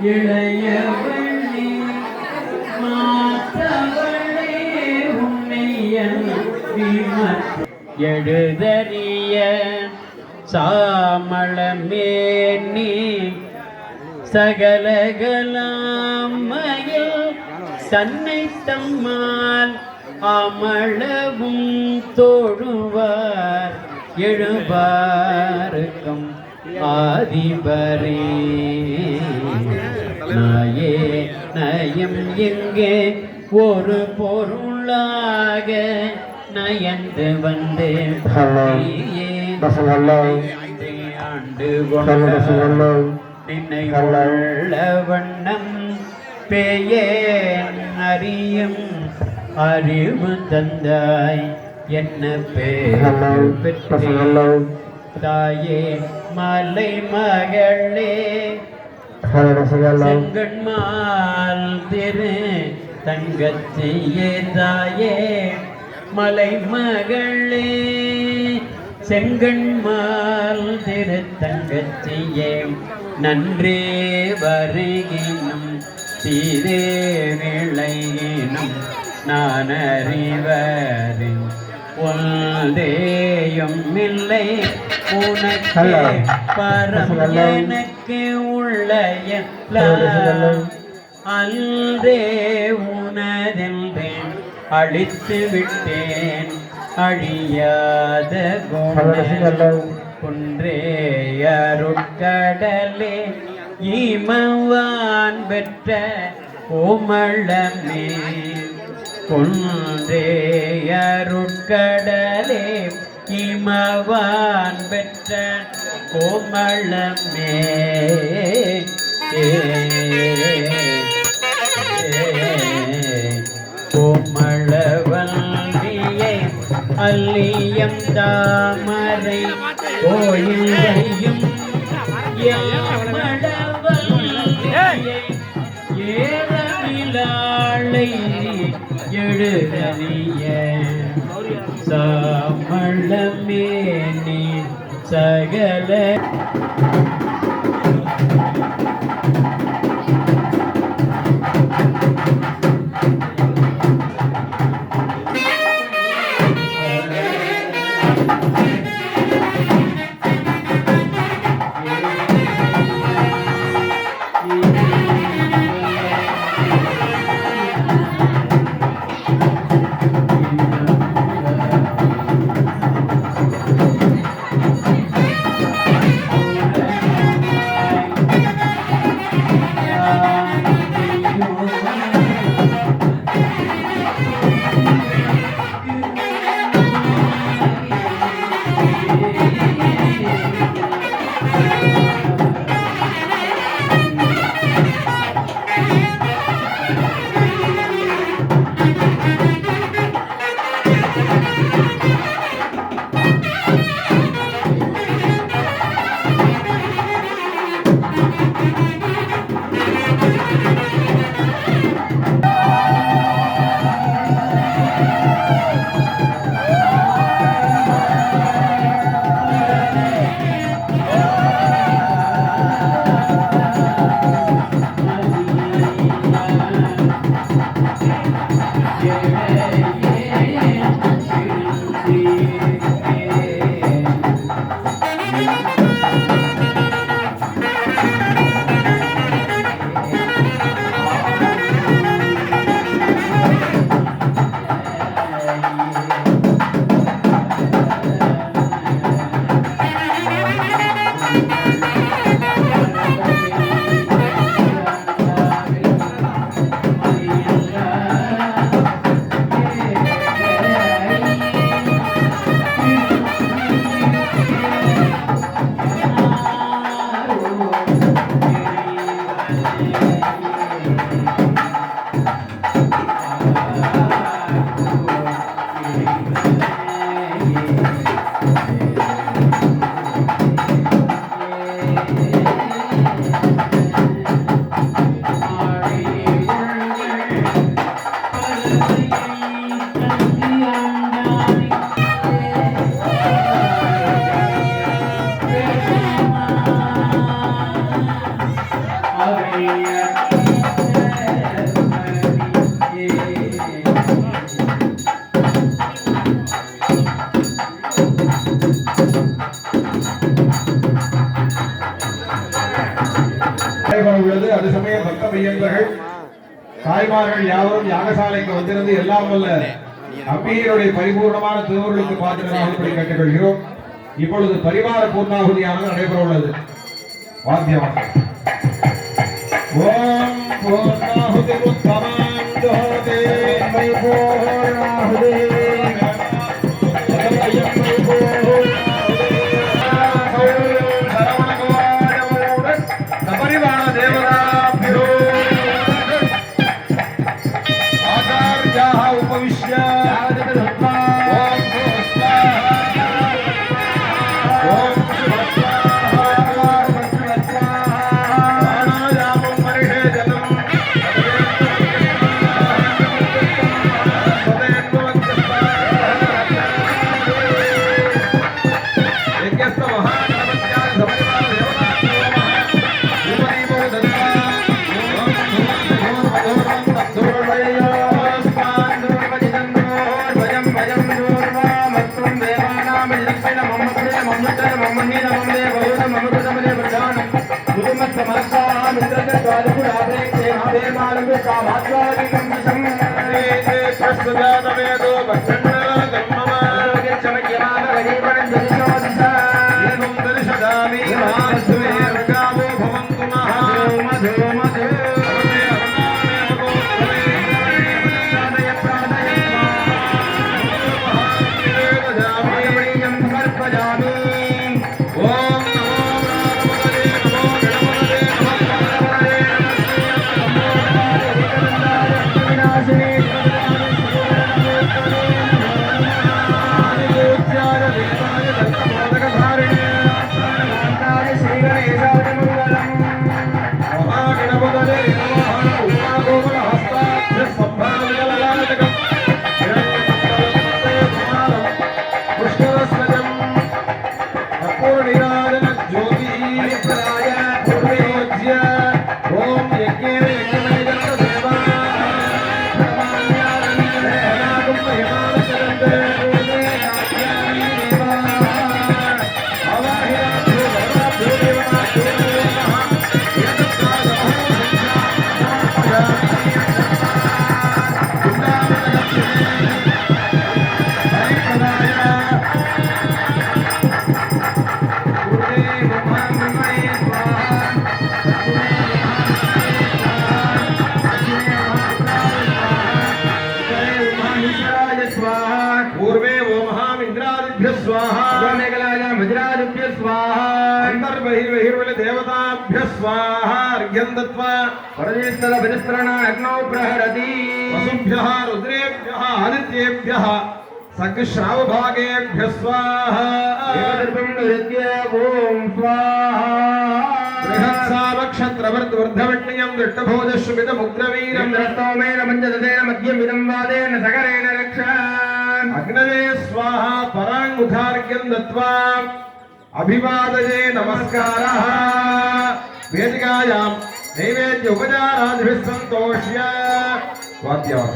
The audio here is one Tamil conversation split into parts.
இளையவள்ளி மாத்தவளே உன்னையன் எழுதறிய சாமளமேனி சகலகலாமயில் சன்னை தம்மால் அமளவும் தோழுவார் எழுவாருக்கும் ஆதிபரே நாயே நயம் எங்கே ஒரு பொருளாக நயந்து வந்து ஆண்டு நின்னை உள்ள வண்ணம் பேயேன் அறியும் அறிவு தந்தாய் என்ன பேர் பெற்றேன் தாயே மலை மகளே செங்கண்மால் திரு தங்கச்சியே தாயே மலை மகளே செங்கண்மால் திரு தங்கச்சியே நன்றே வருகினும் தீரே விளையினும் நான் அறிவரின் ஒன்றேயும் இல்லை உனக்கு பரம் எனக்கு உள்ள அன்றே உனதென்றேன் அழித்து விட்டேன் அழியாத குன்றே அருட்கடலே ஈமவான் பெற்ற கோமளமே குன்றே அருட்கடலே இமவான் பெற்ற கோமளமே கோமளவல்லியை அல்லியம் தாமரை கோயிலையும் யாமளவல்லியை ஏறமிலாளை எழுதறிய சாமளமே நீ சகல மையங்கள் தாய்மார்கள் யாவரும் யாகசாலைக்கு வந்திருந்து எல்லாம் வல்ல அம்பிகையுடைய பரிபூர்ணமான திருவருளுக்கு பாத்திரமாக கேட்டுக்கொள்கிறோம். இப்பொழுது பரிவார பூர்ணாகுதியானது நடைபெற உள்ளது. வாத்தியமாக ஓம் பூர்ணாகுதி உத்தமம் ஜோதி மை பூர்ணாகுதி சபரிவார தேவதாபியோ ஆச்சார்யாः उपविश्य देवताभ्य स्वाहा अर्घ्यं दत्वा परमेश्वर विनिस्त्रणान् अग्नौ प्रहरति वसुभ्यः रुद्रेभ्यः आदित्येभ्यः सखश्रावभागेभ्यः स्वाहा एतद्रूपं नृत्य ओम स्वाहा बृहत्सावक्षत्रवर्धवर्धवट्ण्यं दृष्टभोजश्रुमिदमुग्रवीरं रस्तोमेन मञ्जदतेन मध्यं विदं वादेन सकरेण रक्षान् अग्नवे स्वाहा पराङ्मुखार्घ्यं दत्वा अभिवादये नमस्कारः वेदिकायां नैवेद्य उपचारादिभिः सन्तोष्य वाद्याः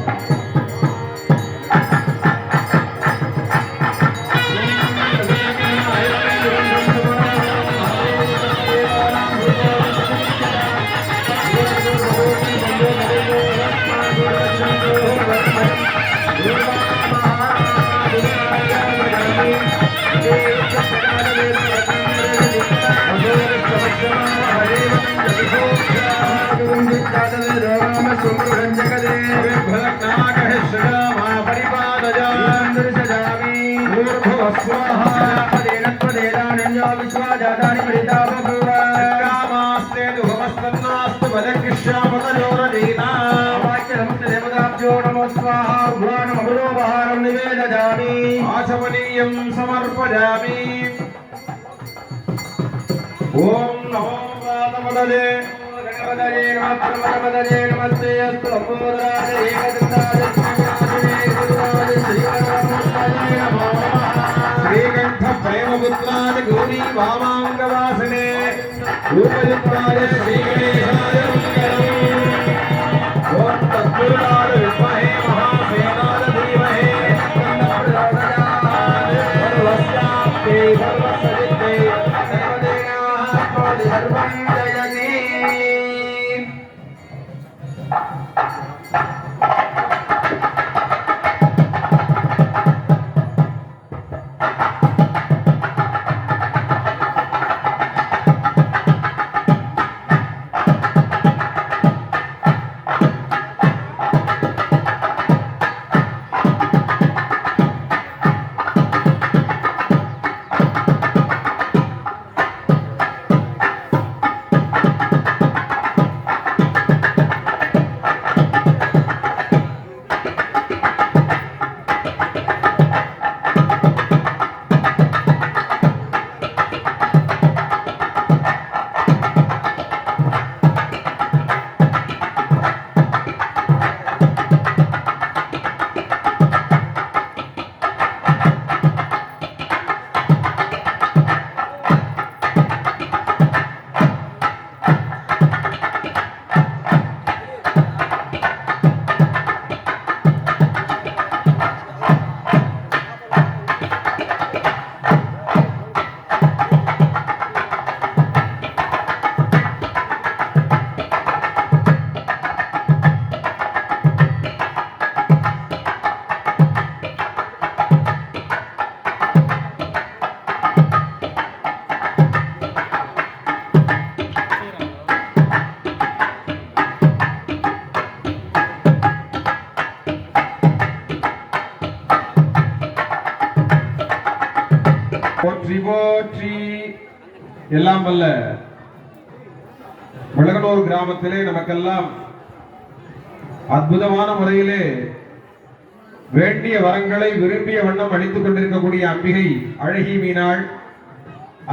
आचमनीयं समर्पयामि। ओम नमो नारायणाय गणपतये नमः नमस्ते अस्तु लंबोदराय एकदन्ताय श्रीगणेशाय श्रीगणेशाय नमो श्रीकंठ प्रेमपुत्राय गौरी वामांगवासने रूपयुक्ताय श्रीगणेशाय मंगलम्। ओम तत्पुरुषाय विद्महे महासेनाय धीमहि போற்றி போற்றி. எல்லாம் வல்ல விளகனூர் கிராமத்திலே நமக்கெல்லாம் அற்புதமான முறையிலே வேண்டிய வரங்களை விரும்பிய வண்ணம் அளித்துக் கொண்டிருக்கக்கூடிய அம்பிகை அழகி மீனாள்.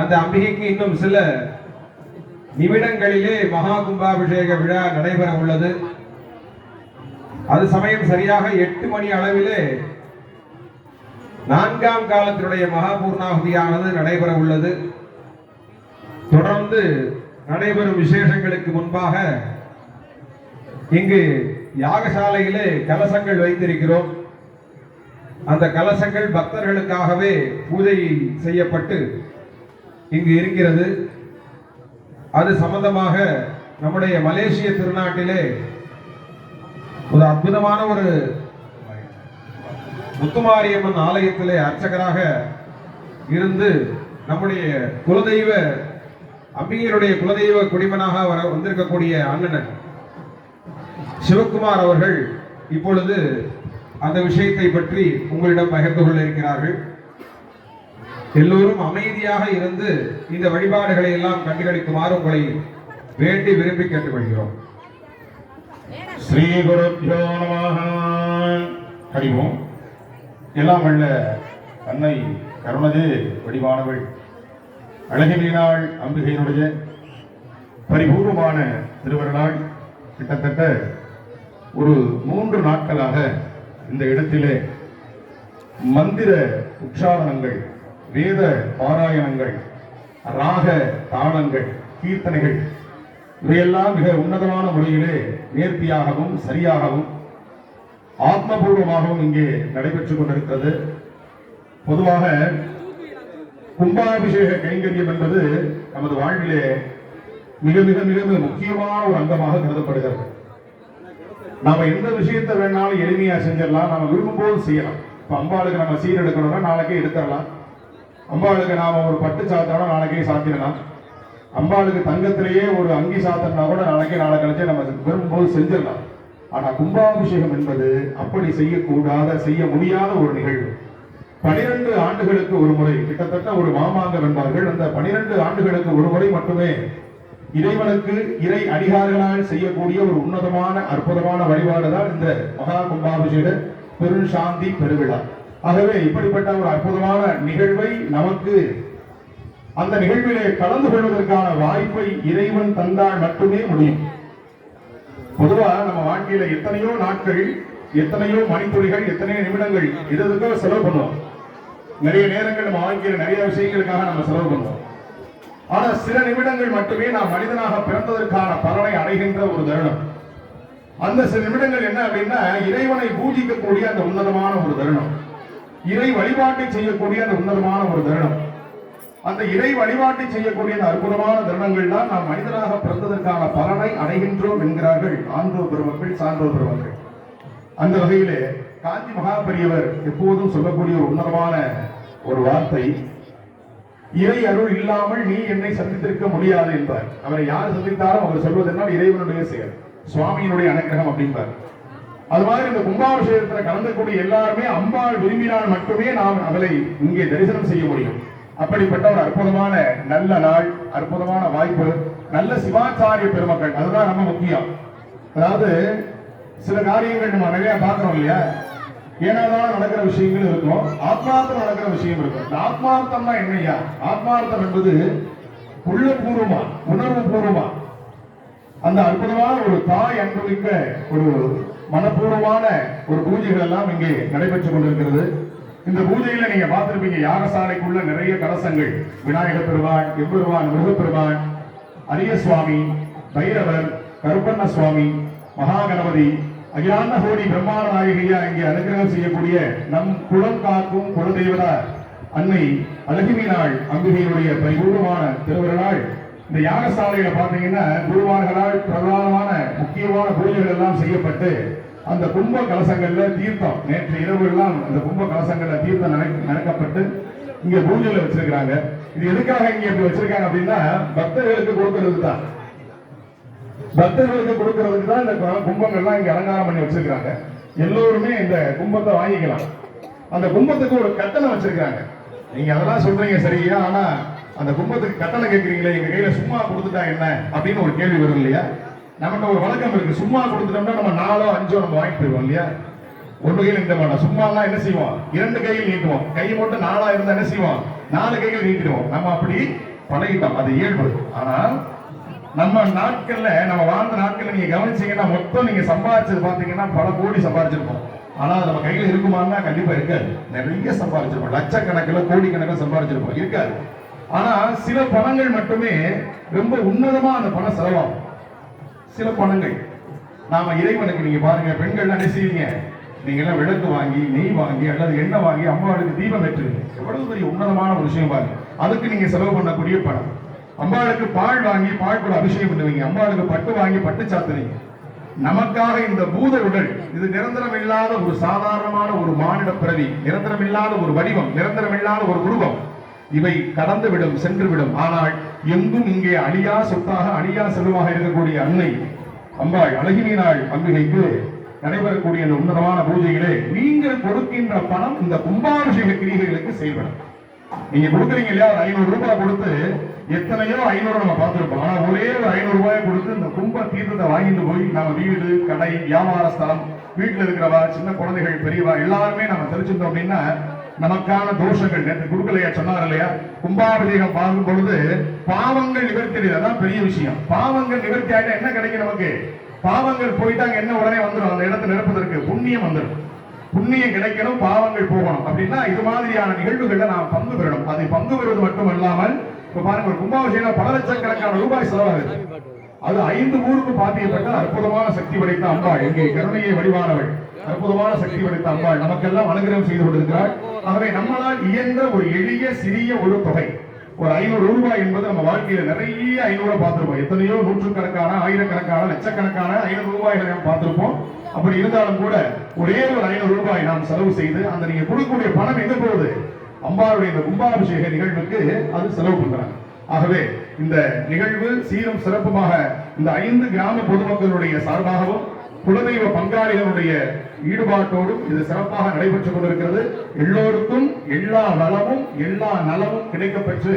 அந்த அம்பிகைக்கு இன்னும் சில நிமிடங்களிலே மகா கும்பாபிஷேக விழா நடைபெற உள்ளது. அது சமயம் சரியாக 8 மணி அளவிலே 4ஆம் காலத்தினுடைய மகாபூர்ணாகுதியானது நடைபெற உள்ளது. தொடர்ந்து நடைபெறும் விசேஷங்களுக்கு முன்பாக இங்கு யாகசாலையிலே கலசங்கள் வைத்திருக்கிறோம். அந்த கலசங்கள் பக்தர்களுக்காகவே பூஜை செய்யப்பட்டு இங்கு இருக்கிறது. அது சம்பந்தமாக நம்முடைய மலேசிய திருநாட்டிலே ஒரு அற்புதமான ஒரு முத்துமாரியம்மன் ஆலயத்திலே அர்ச்சகராக இருந்து நம்முடைய குலதெய்வ அம்பிகையினுடைய குலதெய்வ குடிமனாக வந்திருக்கக்கூடிய அண்ணன் சிவகுமார் அவர்கள் இப்பொழுது அந்த விஷயத்தை பற்றி உங்களிடம் பகிர்ந்து கொள்ள இருக்கிறார்கள். எல்லோரும் அமைதியாக இருந்து இந்த வழிபாடுகளை எல்லாம் கண்டுகளிக்குமாறு உங்களை வேண்டி விரும்பி கேட்டுக்கொள்கிறோம். ஸ்ரீ குருப்யோ நமஹ. ஹரிவோம். எல்லாம் வல்ல அன்னை கருணதே வடிவானவள் அழகினாள் அம்பிகையினுடைய பரிபூர்வமான திருவருளால் கிட்டத்தட்ட ஒரு 3 நாட்களாக இந்த இடத்திலே மந்திர உச்சாரணங்கள், வேத பாராயணங்கள், ராக தாளங்கள், கீர்த்தனைகள் இவையெல்லாம் மிக உன்னதமான முறையிலே நேர்த்தியாகவும் சரியாகவும் ஆத்மபூர்வமாகவும் இங்கே நடைபெற்றுக் கொண்டிருக்கிறது. பொதுவாக கும்பாபிஷேக கைங்கரியம் என்பது நமது வாழ்விலே மிக மிக மிக மிக முக்கியமான ஒரு அங்கமாக கருதப்படுகிறது. நாம எந்த விஷயத்தை வேணாலும் எளிமையா செஞ்சிடலாம், நாம விரும்பும் போது செய்யலாம். இப்ப அம்பாளுக்கு நம்ம சீர் எடுக்கணும்னா நாளைக்கே எடுத்துடலாம். அம்பாளுக்கு நாம ஒரு பட்டு சாத்தோம்னா நாளைக்கே சாத்திடலாம். அம்பாளுக்கு தங்கத்திலேயே ஒரு அங்கி சாத்தனா கூட நாளைக்கே நாளை கழிச்சு நம்ம விரும்பும் போது செஞ்சிடலாம். ஆனா கும்பாபிஷேகம் என்பது அப்படி செய்யக்கூடாத, செய்ய முடியாத ஒரு நிகழ்வு. 12 ஆண்டுகளுக்கு ஒரு முறை, கிட்டத்தட்ட ஒரு மாமாங்கம் என்பார்கள். அந்த 12 ஆண்டுகளுக்கு ஒரு முறை மட்டுமே இறைவனுக்கு இறை அடிகாரங்களால் செய்யக்கூடிய ஒரு உன்னதமான அற்புதமான வழிபாடுதான் இந்த மகா கும்பாபிஷேக பெருஞ்சாந்தி பெருவிழா. ஆகவே இப்படிப்பட்ட ஒரு அற்புதமான நிகழ்வை நமக்கு அந்த நிகழ்விலே கலந்து கொள்வதற்கான வாய்ப்பை இறைவன் தந்தால் மட்டுமே முடியும். பொதுவா நம்ம வாழ்க்கையில எத்தனையோ நாட்கள், எத்தனையோ மணித்துளிகள், எத்தனையோ நிமிடங்கள் இதற்கோ செலவு பண்ணுவோம். நிறைய நேரங்கள் நம்ம வாழ்க்கையில நிறைய விஷயங்களுக்காக நம்ம செலவு பண்ணுவோம். ஆனா சில நிமிடங்கள் மட்டுமே நாம் மனிதனாக பிறந்ததற்கான பலனை அடைகின்ற ஒரு தருணம். அந்த சில நிமிடங்கள் என்ன அப்படின்னா, இறைவனை பூஜிக்கக்கூடிய அந்த உன்னதமான ஒரு தருணம், இறை வழிபாட்டை செய்யக்கூடிய அந்த உன்னதமான ஒரு தருணம். அந்த இறை வழிபாட்டை செய்யக்கூடிய அந்த அற்புதமான தருணங்கள் தான் நாம் மனிதனாக பிறந்ததற்கான பலனை அடைகின்றோம் என்கிறார்கள் ஆன்றோர் பெருமக்கள், சான்றோர் பெருமக்கள். அந்த வகையிலே காஞ்சி மகாபெரியவர் எப்போதும் சொல்லக்கூடிய ஒரு உன்னதமான ஒரு வார்த்தை, இறை அருள் இல்லாமல் நீ என்னை சந்தித்திருக்க முடியாது என்பார். அவரை யார் சந்தித்தாலும் அவர் சொல்வதென்றால் இறைவனுடைய செயல், சுவாமியினுடைய அனுக்கிரகம் அப்படின்பார். அது மாதிரி இந்த கும்பாபிஷேகத்தில் கலந்தக்கூடிய எல்லாருமே அம்பாள் விரும்பினால் மட்டுமே நாம் அவளை இங்கே தரிசனம் செய்ய முடியும். அப்படிப்பட்ட ஒரு அற்புதமான நல்ல நாள், அற்புதமான வாய்ப்பு, நல்ல சிவாச்சாரிய பெருமக்கள், அதுதான் ரொம்ப முக்கியம். அதாவது சில காரியங்கள் நம்ம நிறைய பார்க்கிறோம் இல்லையா, ஏனாதான் நடக்கிற விஷயங்கள் இருக்கும், ஆத்மார்த்தம் நடக்கிற விஷயம் இருக்கும். இந்த ஆத்மார்த்தம்னா என்னையா? ஆத்மார்த்தம் என்பது உள்ளபூர்வமா, உணர்வு பூர்வமா, அந்த அற்புதமான ஒரு தாய் அன்புமிக்க ஒரு மனப்பூர்வமான ஒரு பூஜைகள் எல்லாம் இங்கே நடைபெற்றுக் கொண்டிருக்கிறது. இந்த பூஜையில நீங்க பார்த்திருப்பீங்க, யாகசாலைக்குள்ள நிறைய கலசங்கள், விநாயகர் பெருமான், எம்பெருமான், முருகப்பெருமான், அரிய சுவாமி, பைரவர், கருப்பண்ண சுவாமி, மகாகணபதி, அகிலாண்ட கோடி பிரம்மாண்ட நாயகியா இங்கே அனுகிரகம் செய்யக்கூடிய நம் குலம் காக்கும் குலதெய்வதா அன்னை அழகிமீனாள் அம்பிகையுடைய பரிபூர்ணமான திருவிழாள். இந்த யாகசாலையில பாத்தீங்கன்னா குருவார்களால் பிரதானமான முக்கியமான பூஜைகள் எல்லாம் செய்யப்பட்டு அந்த கும்ப கலசங்கள்ல தீர்த்தம், நேற்று இரவு எல்லாம் அந்த கும்ப கலசங்கள்ல தீர்த்தம் நடக்கப்பட்டு இங்க பூஜையில வச்சிருக்கிறாங்க. இது எதுக்காக இங்க இப்படி வச்சிருக்காங்க அப்படின்னா பக்தர்களுக்கு கொடுக்கறது தான், பக்தர்களுக்கு கொடுக்கறதுக்கு தான் இந்த கும்பங்கள்லாம் இங்க அலங்காரம் பண்ணி வச்சிருக்காங்க. எல்லோருமே இந்த கும்பத்தை வாங்கிக்கலாம். அந்த கும்பத்துக்கு ஒரு கட்டணம் வச்சிருக்காங்க. நீங்க அதெல்லாம் சொல்றீங்க சரியா, ஆனா அந்த கும்பத்துக்கு கட்டணம் கேட்கறீங்களே, எங்க கையில சும்மா கொடுத்துட்டா என்ன அப்படின்னு ஒரு கேள்வி வரும் இல்லையா? நம்மகிட்ட ஒரு வழக்கம் இருக்கு, சும்மா கொடுத்துட்டோம்னா நம்ம 4 5 நம்ம வாங்கிட்டு போயிடுவோம் இல்லையா? ஒரு கையில் நீட்ட மாட்டோம். சும்மா என்ன செய்வோம், 2 கையில் நீட்டுவோம். கை மட்டும் 4 இருந்தா என்ன செய்வோம், 4 கையில் நீட்டிடுவோம். நம்ம அப்படி பழகிட்டோம், அது இயல்பு. ஆனா நம்ம நாட்கள்ல, நம்ம வாழ்ந்த நாட்கள்ல நீங்க கவனிச்சீங்கன்னா மொத்தம் நீங்க சம்பாதிச்சது பாத்தீங்கன்னா பல கோடி சம்பாதிச்சிருப்போம். ஆனா நம்ம கையில இருக்குமான்னா கண்டிப்பா இருக்காது. நிறைய சம்பாதிச்சிருப்போம், லட்சக்கணக்கில் கோடி கணக்கில் சம்பாதிச்சிருப்போம், இருக்காது. ஆனா சில பணங்கள் மட்டுமே ரொம்ப உன்னதமா அந்த பணம் செலவாகும். சில பணங்கள் நாம இறைவனுக்கு, நீங்க பாருங்க, பெண்கள் என்ன செய்வீங்க, நீங்க எல்லாம் விளக்கு வாங்கி, நெய் வாங்கி அல்லது எண்ணெய் வாங்கி அம்பாளுக்கு தீபம் ஏற்றுவீங்க. எவ்வளவு பெரிய உன்னதமான ஒரு விஷயம் பாருங்க. அதுக்கு நீங்க செலவு பண்ணக்கூடிய பணம். அம்பாளுக்கு பால் வாங்கி பால் கூட அபிஷேகம் பண்ணுவீங்க. அம்பாளுக்கு பட்டு வாங்கி பட்டு சாத்துவீங்க. நமக்காக இந்த பூத உடல், இது நிரந்தரம் இல்லாத ஒரு சாதாரணமான ஒரு மானிட பிறவி, நிரந்தரம் இல்லாத ஒரு வடிவம், நிரந்தரம் இல்லாத ஒரு உருவம். இவை கடந்து விடும், சென்று விடும். ஆனால் எங்கும் இங்கே அழியா சொத்தாக, அழியா செல்வமாக இருக்கக்கூடிய அன்னை அம்பாள் அழகிமீனாள் அம்பிகைக்கு நடைபெறக்கூடிய இந்த உன்னதமான பூஜைகளே நீங்கள் கொடுக்கின்ற பணம் இந்த கும்பாபிஷேக கிரிகைகளுக்கு செயல்படும். நீங்க கொடுக்குறீங்க இல்லையா, ஒரு 500 ரூபாய் கொடுத்து, எத்தனையோ 500 நம்ம பார்த்திருப்போம். ஆனா ஒரே ஒரு 500 ரூபாய் கொடுத்து இந்த கும்ப தீர்த்தத்தை வாங்கிட்டு போய் நம்ம வீடு, கடை, வியாபார ஸ்தலம், வீட்டுல இருக்கிறவா, சின்ன குழந்தைகள், பெரியவா எல்லாருமே நம்ம தெரிஞ்சுட்டோம் அப்படின்னா நமக்கான தோஷங்கள், நேற்று குருக்கலையா சொன்னார் இல்லையா, கும்பாபிஷேகம் பார்க்கும் பொழுது பாவங்கள் நிவர்த்தி, அதான் பெரிய விஷயம். பாவங்கள் நிவர்த்தி ஆகிட்டா என்ன கிடைக்கும் நமக்கு? பாவங்கள் போயிட்டாங்க என்ன உடனே வந்துடும், அந்த இடத்தை நிரப்பதற்கு புண்ணியம் வந்துடும். புண்ணியம் கிடைக்கணும், பாவங்கள் போகணும் அப்படின்னா இது மாதிரியான நிகழ்வுகள்ல நாம் பங்கு பெறணும். அதை பங்கு பெறுவது மட்டும் இல்லாமல், இப்ப பாருங்க, ஒரு கும்பாபிஷேகம் பல லட்சக்கணக்கான ரூபாய் செலவாகுது. அது 5 ஊருக்கு பாத்தியப்பட்ட அற்புதமான சக்தி படைத்த அம்பாள், எங்கே கருணையை வடிவானவள், அற்புதமான சக்தி படைத்த அம்பாள் நமக்கெல்லாம் அனுகிரகம் செய்து கொண்டிருக்கிறாள். ஆகவே நம்மளால் இயன்ற ஒரு எளிய சிறிய ஒரு தொகை, ஒரு 500 ரூபாய் என்பது நம்ம வாழ்க்கையில நிறைய 500 பார்த்திருப்போம். எத்தனையோ நூற்றுக்கணக்கான, ஆயிரக்கணக்கான, லட்சக்கணக்கான 500 ரூபாய்களை நாம் பார்த்திருப்போம். அப்படி இருந்தாலும் கூட ஒரே ஒரு 500 ரூபாய் நாம் செலவு செய்து, அந்த நீங்க கொடுக்கக்கூடிய பணம் எங்க போகுது? அம்பாளுடைய இந்த கும்பாபிஷேக நிகழ்வுக்கு அது செலவு பண்றாங்க. ஆகவே இந்த நிகழ்வு சீரும் சிறப்புமாக இந்த 5 கிராம பொதுமக்களுடைய சார்பாகவும் குலதெய்வ பங்காளிகளுடைய ஈடுபாட்டோடும் இது சிறப்பாக நடைபெற்றுக் கொண்டிருக்கிறது. எல்லோருக்கும் எல்லா வளமும் எல்லா நலமும் கிடைக்கப்பெற்று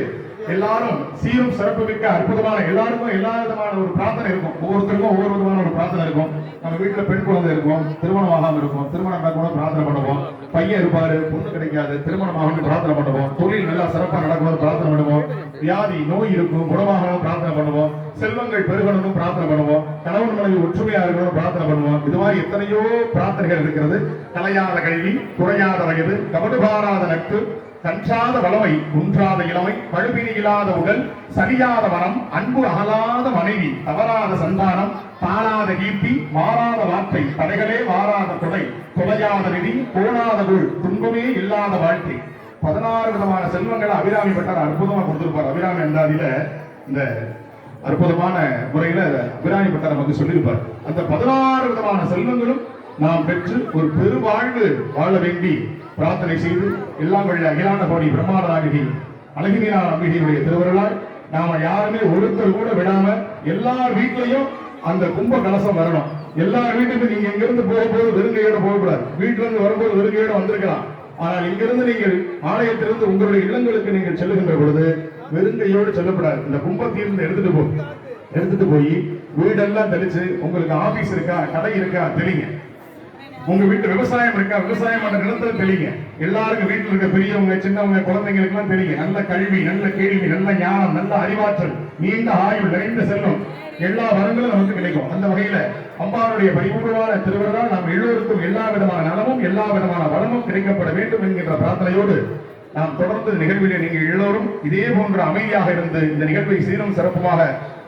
எல்லாரும் சீரும் சிறப்பு மிக்க அற்புதமான, எல்லாருக்கும் எல்லா விதமான ஒரு பிரார்த்தனை இருக்கும். ஒவ்வொருத்தருக்கும் ஒவ்வொரு விதமான ஒரு பிரார்த்தனை இருக்கும். நம்ம வீட்டுல பெண் குழந்தை இருக்கும், திருமணம் ஆகாம இருக்கும், திருமணம் கூட பிரார்த்தனை பண்ணுவோம். பையன் இருப்பாரு, பொண்ணு கிடைக்காது, திருமணம் ஆகணும் பிரார்த்தனை பண்ணுவோம். தொழில் நல்லா சிறப்பாக நடக்கணும் பிரார்த்தனை பண்ணுவோம். வியாதி நோய் இருக்கும், குணமாகணும் பிரார்த்தனை பண்ணுவோம். செல்வங்கள் பெருகணும் பிரார்த்தனை பண்ணுவோம். கணவன் மனைவி ஒற்றுமையா இருக்கணும் பிரார்த்தனை பண்ணுவோம். இது மாதிரி எத்தனையோ பிரார்த்தனைகள் இருக்கிறது. கலையாத கல்வி, குறையாத வயது, கபடுபாராத நட்பு, கன்றாத வளமை, குன்றாத இளமை, பழுபினி இல்லாத உடல், சரியாத மனம், அன்பு அகலாத மனைவி, தவறாத சந்தானம், தாளாத கீர்த்தி, மாறாத வார்த்தை, தடைகளே மாறாத கொடை, தொலையாத நிதி, கோணாத குள், துன்பமே இல்லாத வாழ்க்கை, 16 விதமான செல்வங்களை அபிராமி பட்டார் அற்புதமா கொடுத்திருப்பார். அபிராமி அந்தாதியில இந்த அற்புதமான முறையில அபிராமி பட்டார் நமக்கு சொல்லியிருப்பார். அந்த 16 விதமான செல்வங்களும் நாம் பெற்று ஒரு பெருவாழ்வு வாழ வேண்டி பிரார்த்தனை செய்து எல்லாம் வல்ல அகிலாண்ட கோடி பிரம்மாண்ட நாயகி அழகினார் அம்பிகையுடைய திருவருளால் நாம யாருமே ஒருத்தர் கூட விடாம எல்லார் வீட்லயும் அந்த கும்ப கலசம் வரணும். எல்லார் வீட்டுக்கும் நீங்க இங்கிருந்து போகும்போது வெறுங்கையோட போகக்கூடாது. வீட்டுல இருந்து வரும்போது வெறுங்கையோட வந்திருக்கலாம். ஆனால் இங்கிருந்து நீங்கள் ஆலயத்திலிருந்து உங்களுடைய இல்லங்களுக்கு நீங்கள் செல்லுகின்ற பொழுது வெறுங்கையோடு செல்லப்படாது. இந்த கும்பத்திலிருந்து எடுத்துட்டு போய் வீடெல்லாம் தெளிச்சு, உங்களுக்கு ஆபீஸ் இருக்கா, கடை இருக்கா தெளிங்க. உங்க வீட்டு விவசாயம் இருக்கா, விவசாயம் பண்ண நிலத்துல தெளிங்க. எல்லாருக்கும் வீட்டில் இருக்க பெரியவங்க, சின்னவங்க, குழந்தைங்களுக்கு எல்லாம் தெளிங்க. நல்ல கல்வி, நல்ல கேள்வி, நல்ல ஞானம், நல்ல அறிவாற்றல், நீண்ட ஆயுள், நிறைந்த செல்வம், எல்லா வரங்களும் நமக்கு கிடைக்கும். அந்த வகையில அம்பாவுடைய பரிபூர்ணமான திருவிழால் நாம் எல்லோருக்கும் எல்லா விதமான நலமும் எல்லா விதமான வளமும் கிடைக்கப்பட வேண்டும் என்கின்ற பிரார்த்தனையோடு நாம் தொடர்ந்து நிகழ்விலே நீங்கள் எல்லோரும் இதே போன்ற அமைதியாக இருந்து இந்த நிகழ்வை சீரும் சிறப்புமாக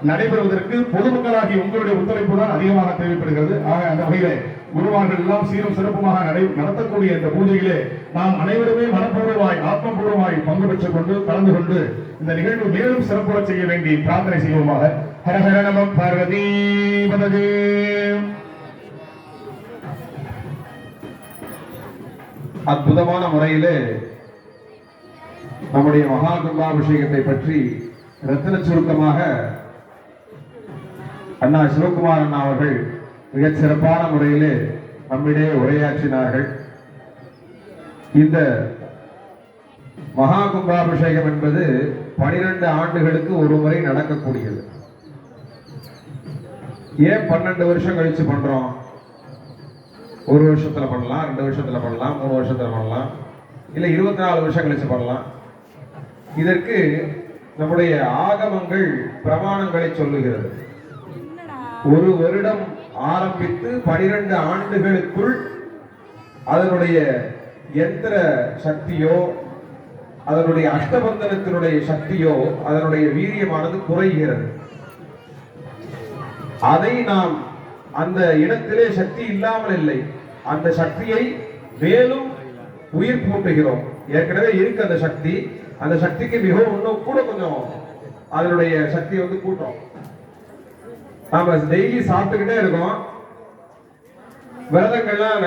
நடைபெறுவதற்கு பொதுமக்களாகி உங்களுடைய ஒத்துழைப்பு தான் அதிகமாக தேவைப்படுகிறது. ஆக அந்த வகையிலே குருவார்கள் எல்லாம் சீரும் சிறப்புமாக நடத்தக்கூடிய இந்த பூஜையிலே நாம் அனைவருமே மனப்பூர்வமாய் ஆத்மபூர்வமாய் பங்கு பெற்றுக் கொண்டு கலந்து கொண்டு இந்த நிகழ்வு மேலும் சிறப்புற செய்ய வேண்டி பிரார்த்தனை செய்வோமாக. ஹரஹர நம பார்வதி பதஜே. அற்புதமான முறையிலே நம்முடைய மகா கும்பாபிஷேகத்தை பற்றி ரத்தின சுருக்கமாக அண்ணா சிவகுமார் அண்ணா அவர்கள் மிகச் சிறப்பான முறையிலே நம்மிடையே உரையாற்றினார்கள். இந்த மகா கும்பாபிஷேகம் என்பது 12 ஆண்டுகளுக்கு ஒரு முறை நடக்கக்கூடியது. ஏன் 12 வருஷம் கழிச்சு பண்றோம்? ஒரு வருஷத்துல பண்ணலாம், 2 வருஷத்துல பண்ணலாம், 3 வருஷத்துல பண்ணலாம், இல்ல 24 வருஷம் கழிச்சு பண்ணலாம். இதற்கு நம்முடைய ஆகமங்கள் பிரமாணங்களை சொல்லுகிறது. ஒரு வருடம் ஆரம்பித்து 12 ஆண்டுகளுக்குள் அதனுடைய யந்திர சக்தியோ அதனுடைய அஷ்டபந்தனத்தினுடைய சக்தியோ அதனுடைய வீரியமானது குறைகிறது. அதை நாம் அந்த இடத்திலே சக்தி இல்லாமல் இல்லை, அந்த சக்தியை மேலும் உயிர் பூட்டுகிறோம். ஏற்கனவே இருக்கு அந்த சக்தி, அந்த சக்திக்கு மிகவும் இன்னும் கூட கொஞ்சம் அதனுடைய சக்தி கூட்டம். நாம டெய்லி சாப்பிட்டுக்கிட்டே இருக்கோம். விரதங்கள்லாம்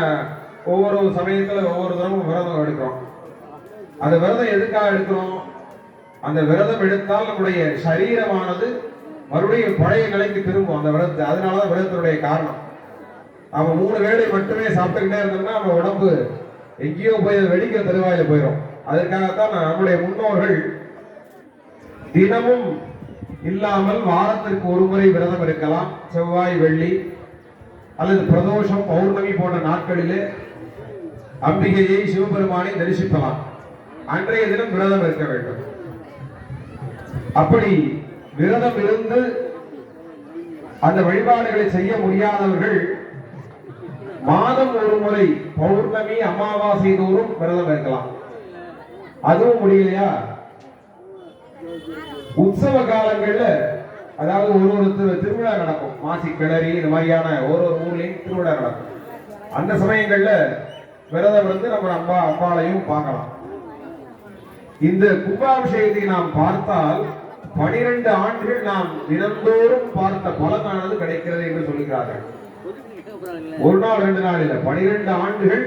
ஒவ்வொரு சமயத்துல ஒவ்வொரு தரமும் விரதம் எடுக்கிறோம். அந்த விரதம் எதுக்காக எடுக்கிறோம்? அந்த விரதம் எடுத்தால் நம்முடைய சரீரமானது மறுபடியும் பழைய நிலைக்கு திரும்பும் அந்த விரதத்தை. அதனாலதான் விரதத்தினுடைய காரணம். நம்ம 3 வேளை மட்டுமே சாப்பிட்டுக்கிட்டே இருந்தோம்னா நம்ம உடம்பு எங்கேயோ போய் வெடிக்கிற தருவாயில போயிடும். அதற்காகத்தான் நம்முடைய முன்னோர்கள் தினமும் இல்லாமல் வாரத்திற்கு ஒரு முறை விரதம் இருக்கலாம். செவ்வாய், வெள்ளி அல்லது பிரதோஷம், பௌர்ணமி போன்ற நாட்களிலே அம்பிகையை, சிவபெருமானை தரிசிக்கலாம். அன்றைய தினம் விரதம் இருக்க வேண்டும். அப்படி விரதம் இருந்து அந்த வழிபாடுகளை செய்ய முடியாதவர்கள் மாதம் ஒரு முறை பௌர்ணமி, அமாவாசை தோறும் விரதம் இருக்கலாம். அதுவும் முடியலையா, உற்சவ காலங்கள்ல, அதாவது ஒரு திருவிழா நடக்கும், மாசி கிளறி இந்த மாதிரியான ஒரு ஊர்லயும் திருவிழா நடக்கும். அந்த சமயங்கள்ல விரதம் இருந்து நம்ம அம்பாளையும் பார்க்கலாம். இந்த கும்பாபிஷேகத்தை நாம் பார்த்தால் 12 ஆண்டுகள் நாம் தினந்தோறும் பார்த்த பலனானது கிடைக்கிறது என்று சொல்கிறார்கள். ஒரு நாள் 2 நாள் இல்ல, 12 ஆண்டுகள்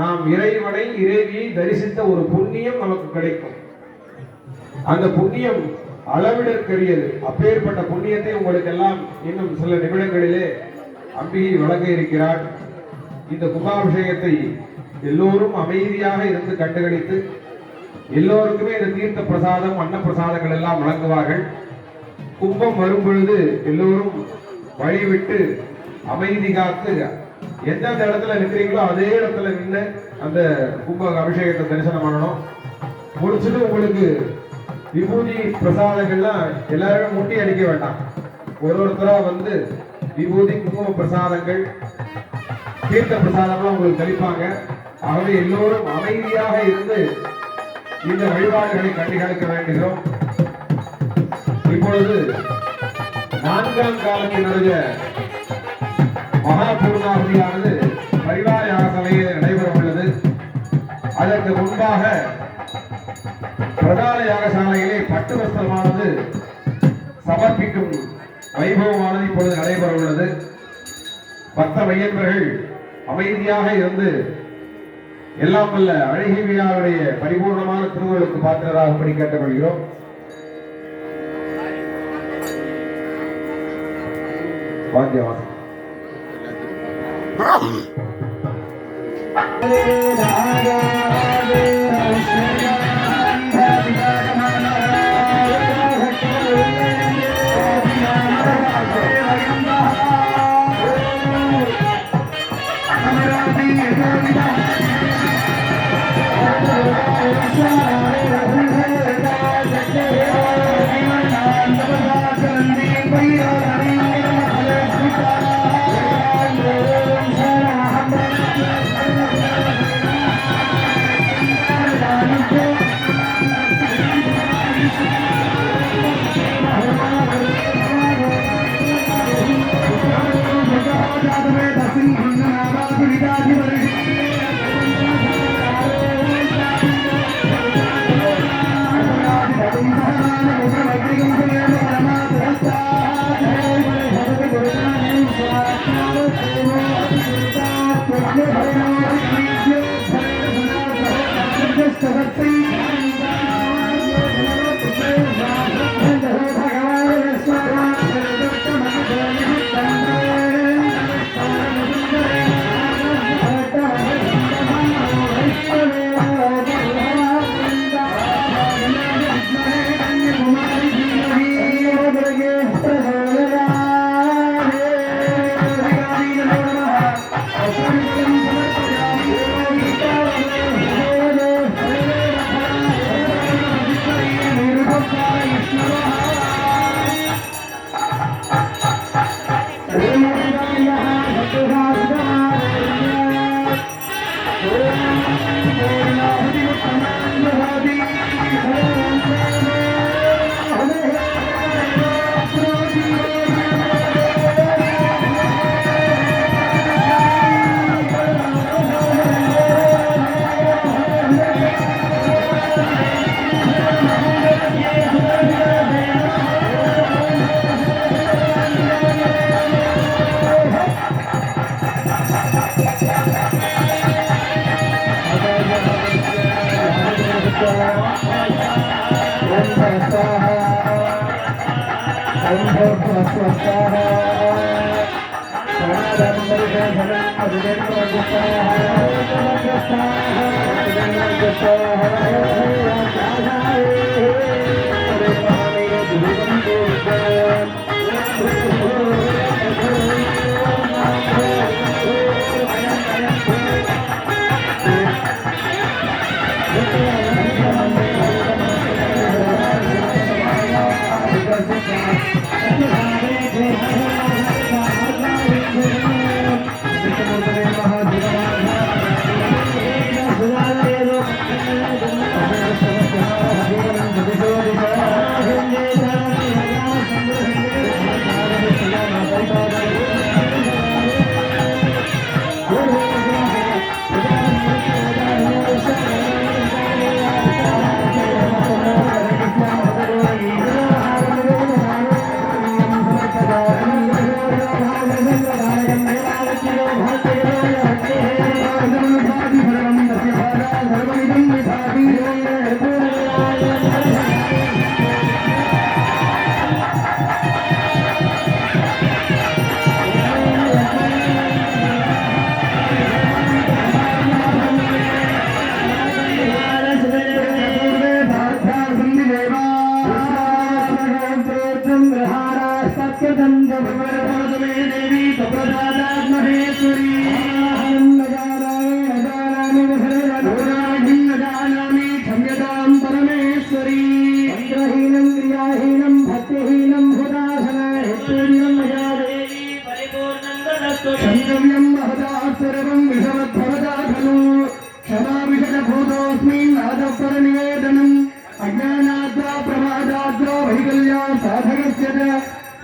நாம் இறைவனை, இறைவியை தரிசித்த ஒரு புண்ணியம் நமக்கு கிடைக்கும். அந்த புண்ணியம் அளவிடற்கரியது. அப்பேற்பட்ட புண்ணியத்தை உங்களுக்கு எல்லாம் இன்னும் சில நிமிடங்களிலே அம்பிகை வழங்க இருக்கிறார். இந்த கும்பாபிஷேகத்தை எல்லோரும் அமைதியாக இருந்து கண்டுகளித்து எல்லோருக்குமே இந்த தீர்த்த பிரசாதம், அன்ன பிரசாதங்கள் எல்லாம் வழங்குவார்கள். கும்பம் வரும் பொழுது எல்லோரும் வழிவிட்டு அமைதி காத்து எந்தெந்த இடத்துல நிற்கிறீங்களோ அதே இடத்துல நின்று அந்த கும்ப அபிஷேகத்தை தரிசனம் பண்ணணும். முடிச்சுட்டு உங்களுக்கு விபூதி பிரசாதங்கள்லாம் எல்லாரும் முட்டி அடிக்க வேண்டாம். ஒருத்தரா விபூதி, குங்கும பிரசாதங்கள், தீர்த்த பிரசாதம்லாம் உங்களுக்கு தெளிப்பாங்க. ஆகவே எல்லோரும் அமைதியாக இருந்து இந்த வழிபாடுகளை கண்டுகளிக்க வேண்டுகிறோம். இப்பொழுது 4ஆம் காலத்தினுடைய மகா பூர்ணாவதியானது பரிவார யாக சபையில் நடைபெற உள்ளது. அதற்கு முன்பாக பிரதான யாகசாலையிலே பட்டு வஸ்திரமானது சமர்ப்பிக்கும் வைபவமானது இப்பொழுது நடைபெற உள்ளது. பக்த மையன்பர்கள் அமைதியாக இருந்து எல்லாம் வல்ல அழகிவியாருடைய பரிபூர்ணமான திருவுகளுக்கு பாத்திரராகும்படி கேட்டுக்கொள்கிறோம். வாத்தியவாசம்.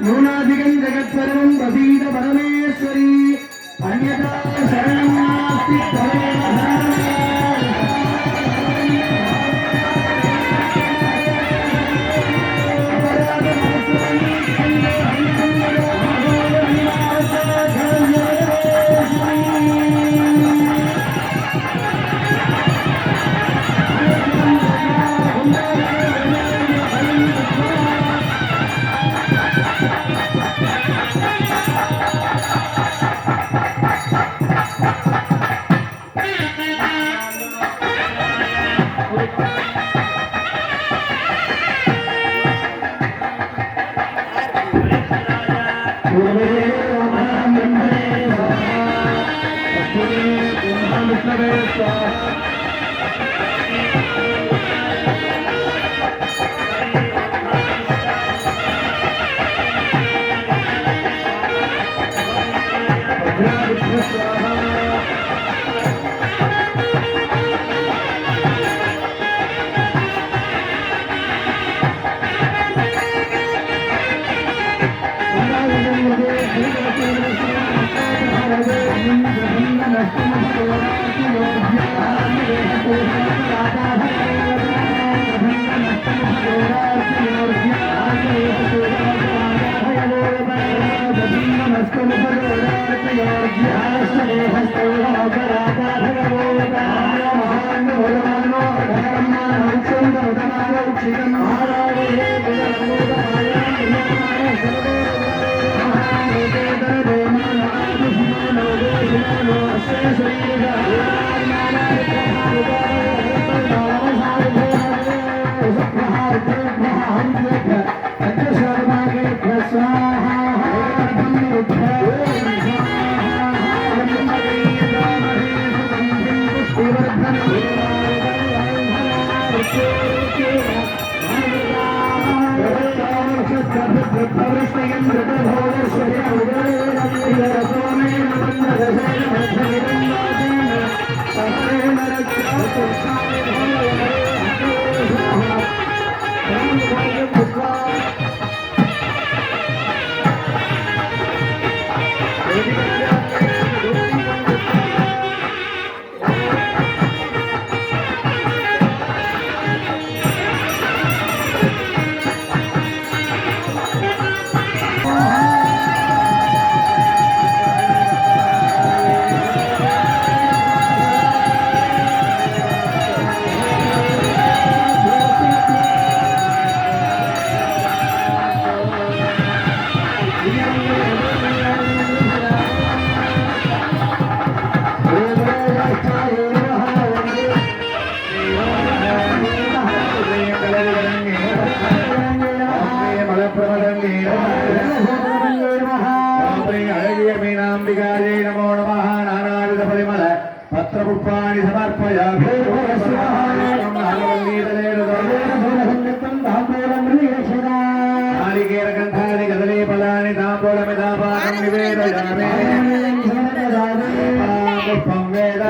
यूनाधिकं जगत्सर्वं प्रसीद परमेश्वरी अन्यथा शरणं नास्ति तमेव शरणं पत्रपुष्पाणि समर्पयामि नारिकेलगन्धानि कदलीफलानि ताम्बूलमिदापानं निवेदयामि पुष्पं वेद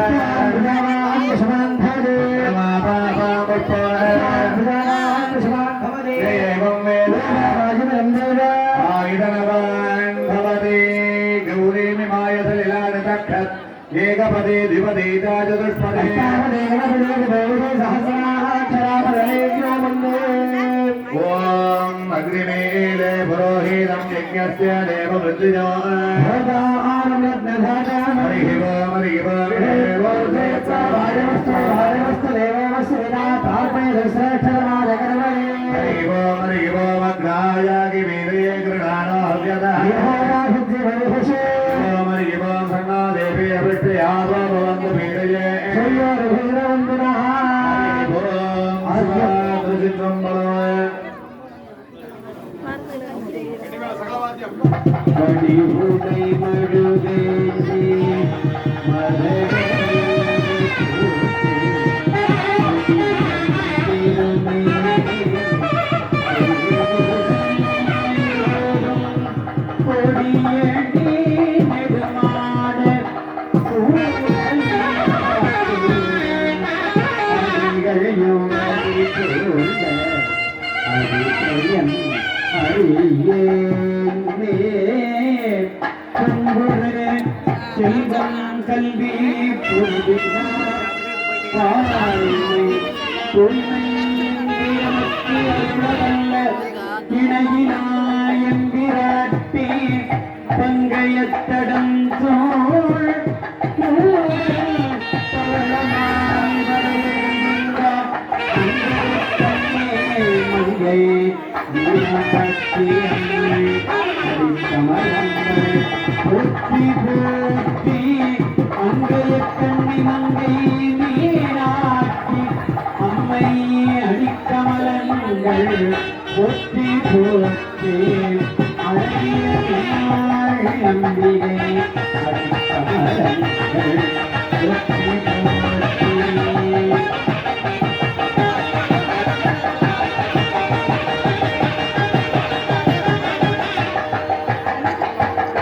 एवं वेद आयुधनवान् भवति गौरीमिमाय सलिलानतक्षत् एकपदे द्विपदे चतुष्पदे ॐ अग्निमीले पुरोहितं यज्ञस्य देवमृत्युजो கல்வி இணையினாயம்பிராட்டி பங்கையத்தடம் சோழ் மங்கை போற்றி போற்றி அங்கைய கண்ணி மங்கை நீராட்டி அம்மை அடிக்கமலங்கள் போற்றி போற்றி அழகிய அம்பிகை அடிக்கமலங்கள்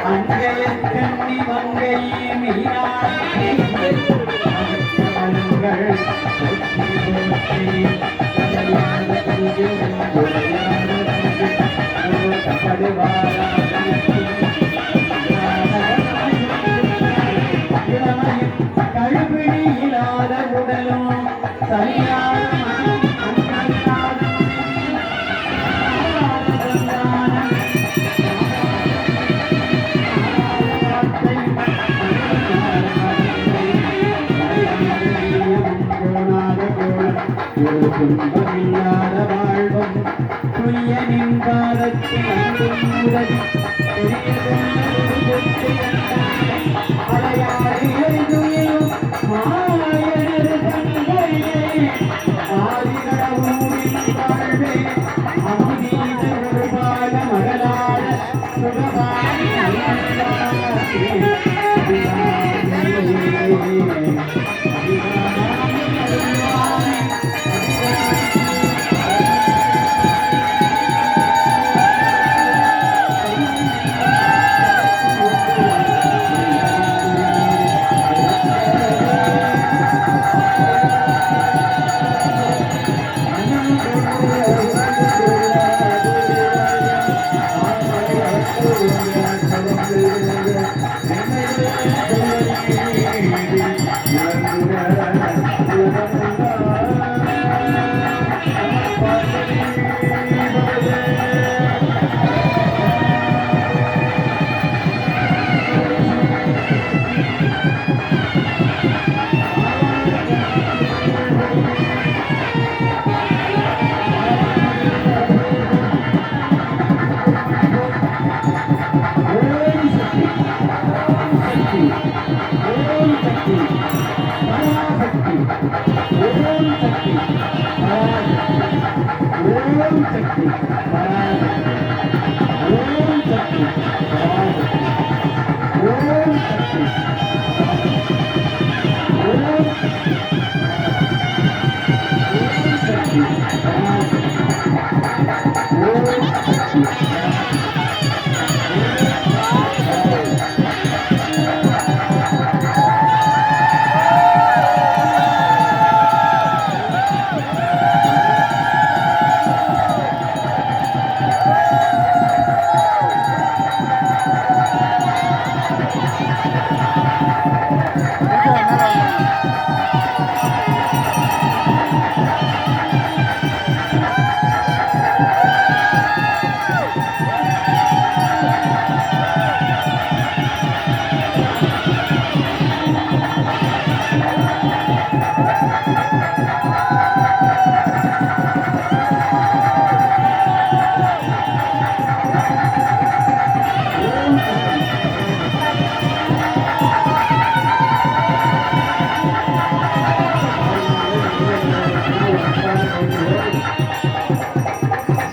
அங்கயற்கண்ணி மங்கை மீனாட்சி அகத்தமலங்கள் போற்றி கழுபிடி இல்லாத உடலும் சரியான துன்பமில்லாத வாழ்வும் துய்யனின் பாதத்தில் அன்பும் உதவி அலையாடியும் மாயனது தந்தையே ஆதிகடவுரின் வாழ்வே அமுதீது ஒரு பாக மகளாத சுகபாணி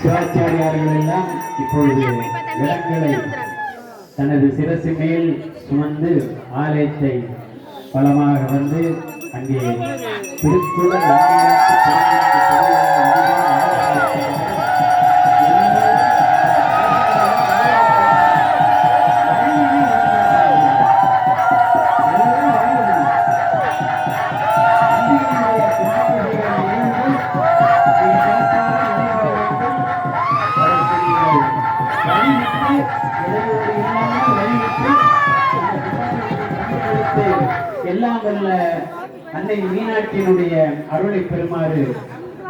சிவாச்சாரியார்கள் எல்லாம் இப்பொழுது விளக்குகளை தனது சிரசு மேல் சுமந்து ஆலயத்தை பலமாக வந்து அங்கே திருக்குறள் எல்லாம் வல்ல அன்னை மீனாட்சியினுடைய அருளை பெறுமாறு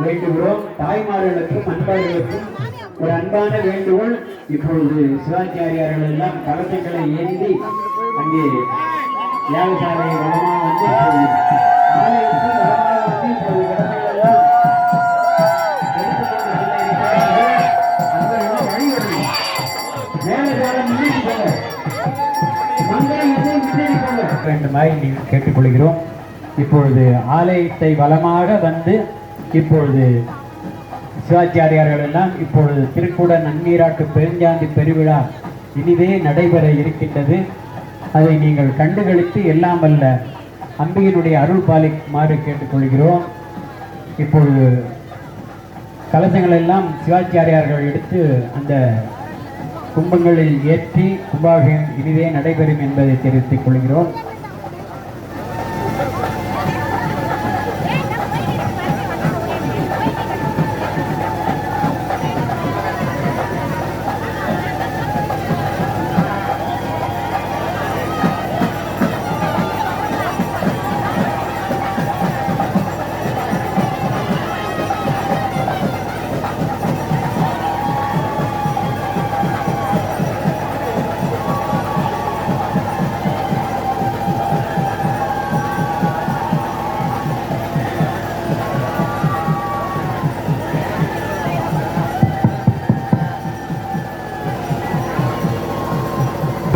வேண்டுகிறோம். தாய்மார்களுக்கும் அன்பார்களுக்கும் ஒரு அன்பான வேண்டுகோள். இப்பொழுது சிவாச்சாரியார்கள் எல்லாம் கலசங்களை ஏந்தி அங்கே யாகசாலை வளமாக வந்து ஆலயத்தில் வளமாக வந்து இப்பொழுது கடமைகளெல்லாம் வேண்டுமாய் நீங்கள் கேட்டுக்கொள்கிறோம். இப்பொழுது ஆலயத்தை வளமாக வந்து இப்பொழுது சிவாச்சாரியார்கள் எல்லாம் இப்பொழுது திருக்கூட நன்னீராட்டு பெருஞ்சாந்தி பெருவிழா இனிதே நடைபெற இருக்கின்றது. அதை நீங்கள் கண்டுகளித்து எல்லாம் வல்ல அம்பிகையினுடைய அருள் பாலிக்குமாறு கேட்டுக்கொள்கிறோம். இப்பொழுது கலசங்கள் எல்லாம் சிவாச்சாரியார்கள் எடுத்து அந்த கும்பங்களில் ஏற்றி கும்பாபிஷேகம் இனிதே நடைபெறும் என்பதை தெரிவித்துக் கொள்கிறோம்.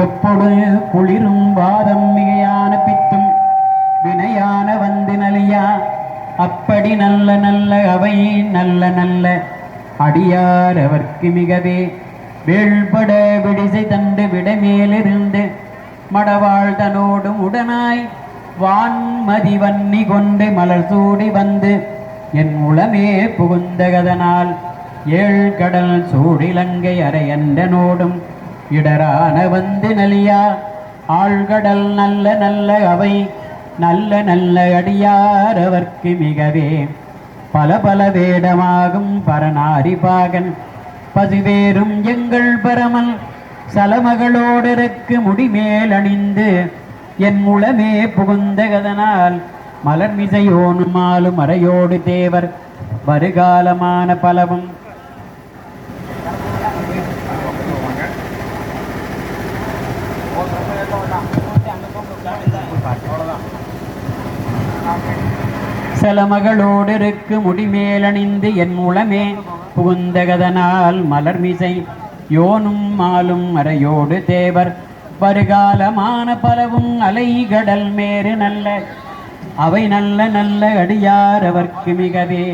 எப்பொழுது குளிரும் வாதம் மிகையான பித்தும் வினையான வந்து நலியா அப்படி நல்ல நல்ல அவை நல்ல நல்ல அடியார் அவர்க்கு மிகவே வேள்பட விடிசை தண்டு விடமேலிருந்து மடவாழ் தனோடும் உடனாய் வான்மதி வன்னி கொண்டு மலர் சூடி வந்து என் உளமே புகுந்தகதனால் ஏழ் கடல் சூடிலங்கை அரையன்றனோடும் இடரான வந்து நலியா ஆழ்கடல் நல்ல நல்ல அவை நல்ல நல்ல அடியார் அவர்க்கு மிகவே பல பல வேடமாகும் பரநாரி பாகன் பசுவேரும் எங்கள் பரமல் சலமகளோடருக்கு முடிமேல் அணிந்து என் உளமே புகுந்தகதனால் மலர்மிசையோனும் ஆளும் அறையோடு தேவர் வருகாலமான பலவும் சலமகளோடு இருக்கு முடிமேலணிந்து என் உளமே புகுந்தகதனால் மலர்மிசை யோனும் மாலும் அறையோடு தேவர் வருகாலமான பலவும் அலைகடல் மேறு நல்ல அவை நல்ல நல்ல அடியார் அவர்க்கு மிகவே